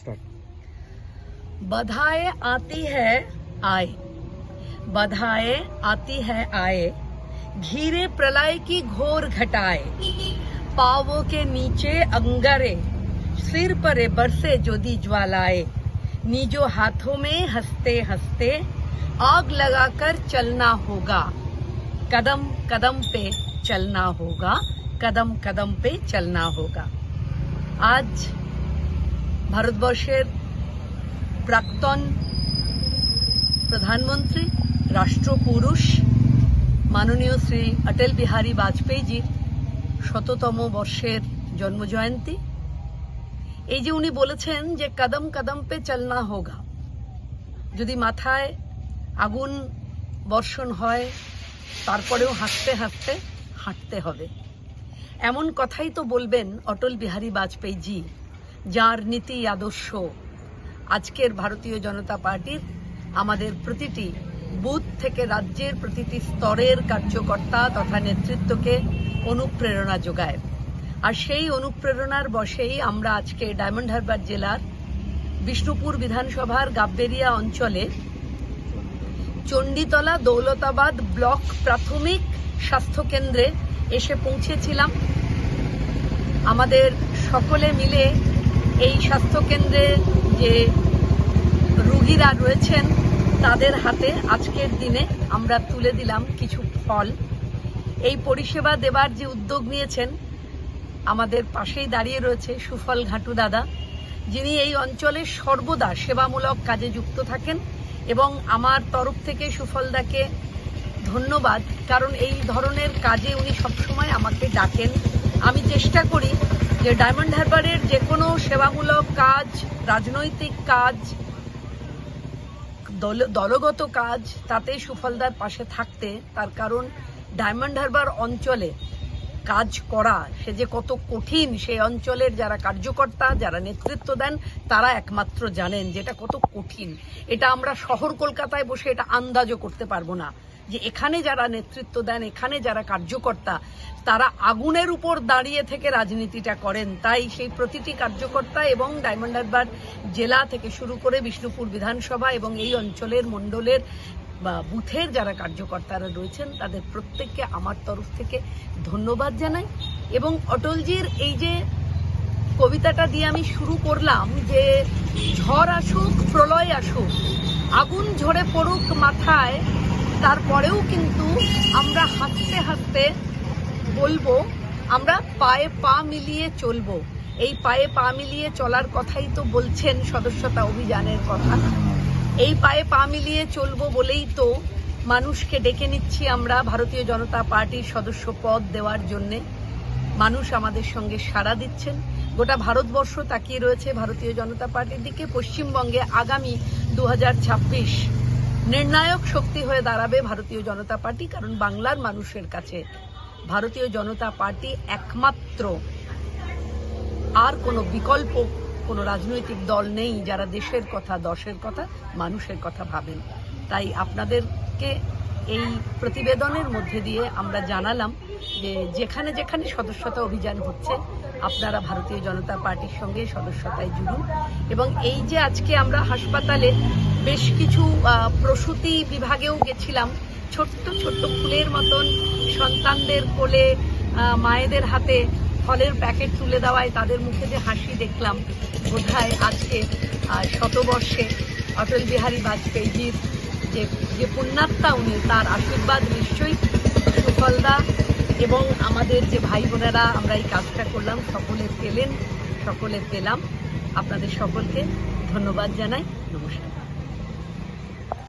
Start. बधाएं आती है आए, बधाएं आती है आए, घिरे प्रलय की घोर घटाए, पावों के नीचे अंगारे, सिर पर बरसे ज्योति ज्वालाए, निजो हाथों में हंसते हंसते आग लगाकर चलना होगा, कदम कदम पे चलना होगा, कदम कदम पे चलना होगा। आज ভারতবর্ষের প্রাক্তন প্রধানমন্ত্রী রাষ্ট্রপুরুষ মাননীয় শ্রী অটল বিহারী বাজপেয়ীজির ১০০তম বর্ষের জন্মজয়ন্তী। এই যে উনি বলেছেন যে কদম কদম পে চলনা হোগা, যদি মাথায় আগুন বর্ষণ হয় তারপরেও হাসতে হাসতে হাঁটতে হবে, এমন কথাই তো বলবেন অটল বিহারী বাজপেয়ীজি, যার নীতি আদর্শ আজকের ভারতীয় জনতা পার্টির আমাদের প্রতিটি বুথ থেকে রাজ্যের প্রতিটি স্তরের কার্যকর্তা তথা নেতৃত্বকে অনুপ্রেরণা যোগায়। আর সেই অনুপ্রেরণার বশেই আমরা আজকে ডায়মন্ড হারবার জেলার বিষ্ণুপুর বিধানসভার গাববেরিয়া অঞ্চলে চণ্ডীতলা দৌলতাবাদ ব্লক প্রাথমিক স্বাস্থ্যকেন্দ্রে এসে পৌঁছেছিলাম। আমাদের সকলে মিলে এই স্বাস্থ্যকেন্দ্রে যে রোগীরা রয়েছেন তাদের হাতে আজকের দিনে আমরা তুলে দিলাম কিছু ফল। এই পরিষেবা দেবার যে উদ্যোগ নিয়েছেন, আমাদের পাশেই দাঁড়িয়ে রয়েছে সুফল ঘাটু দাদা, যিনি এই অঞ্চলে সর্বদা সেবামূলক কাজে যুক্ত থাকেন এবং আমার তরফ থেকে সুফলদাকে ধন্যবাদ, কারণ এই ধরনের কাজে উনি সবসময় আমাকে ডাকেন। আমি চেষ্টা করি যে ডায়মন্ড হারবারের যে কোনো সেবামূলক কাজ, রাজনৈতিক কাজ, দলগত কাজ, তাতে সুফলদার পাশে থাকতে। তার কারণ ডায়মন্ড হারবার অঞ্চলে কাজ করা সে যে কত কঠিন, সেই অঞ্চলের যারা কার্যকর্তা, যারা নেতৃত্ব দেন, তারা একমাত্র জানেন যেটা কত কঠিন। এটা আমরা শহর কলকাতায় বসে এটা আন্দাজও করতে পারবো না যে এখানে যারা নেতৃত্ব দেন, এখানে যারা কার্যকর্তা, তারা আগুনের উপর দাঁড়িয়ে থেকে রাজনীতিটা করেন। তাই সেই প্রতিটি কার্যকর্তা এবং ডায়মন্ড হারবার জেলা থেকে শুরু করে বিষ্ণুপুর বিধানসভা এবং এই অঞ্চলের মণ্ডলের বা বুথের যারা কার্যকর্তারা রয়েছেন তাদের প্রত্যেককে আমার তরফ থেকে ধন্যবাদ জানাই। এবং অটলজির এই যে কবিতাটা দিয়ে আমি শুরু করলাম যে ঝড় আসুক প্রলয় আসুক, আগুন ঝরে পড়ুক মাথায়, তারপরেও কিন্তু আমরা হাসতে হাসতে বলবো, আমরা পায়ে পা মিলিয়ে চলবো। এই পায়ে পা মিলিয়ে চলার কথাই তো বলছেন সদস্যতা অভিযানের কথা। এই পায়ে পা মিলিয়ে চলবো বলেই তো মানুষকে ডেকে নিচ্ছি আমরা ভারতীয় জনতা পার্টির সদস্য পদ দেওয়ার জন্যে। মানুষ আমাদের সঙ্গে সাড়া দিচ্ছেন, গোটা ভারতবর্ষ তাকিয়ে রয়েছে ভারতীয় জনতা পার্টির দিকে। পশ্চিমবঙ্গে আগামী 2026 নির্ণায়ক শক্তি হয়ে দাঁড়াবে ভারতীয় জনতা পার্টি, কারণ বাংলার মানুষের কাছে ভারতীয় জনতা পার্টি একমাত্র, আর কোনো বিকল্প কোনো রাজনৈতিক দল নেই যারা দেশের কথা, দশের কথা, মানুষের কথা ভাবেন। তাই আপনাদেরকে এই প্রতিবেদনের মধ্যে দিয়ে আমরা জানালাম যে যেখানে যেখানে সদস্যতা অভিযান হচ্ছে আপনারা ভারতীয় জনতা পার্টির সঙ্গে সদস্যতায় জুড়ুন। এবং এই যে আজকে আমরা হাসপাতালে বেশ কিছু প্রসূতি বিভাগেও গেছিলাম, ছোট্ট ছোট্ট ফুলের মতন সন্তানদের কোলে মায়েদের হাতে ফলের প্যাকেট তুলে দেওয়ায় তাদের মুখে যে হাসি দেখলাম, বোধহয় আজকে শতবর্ষে অটল বিহারী বাজপেয়ীজির যে পুণ্যাত্মা উনি, তার আশীর্বাদ নিশ্চয়ই সুফলদা এবং আমাদের যে ভাই বোনেরা আমরা এই কাজটা করলাম সকলে পেলেন, সকলে পেলাম। আপনাদের সকলকে ধন্যবাদ জানাই। নমস্কার।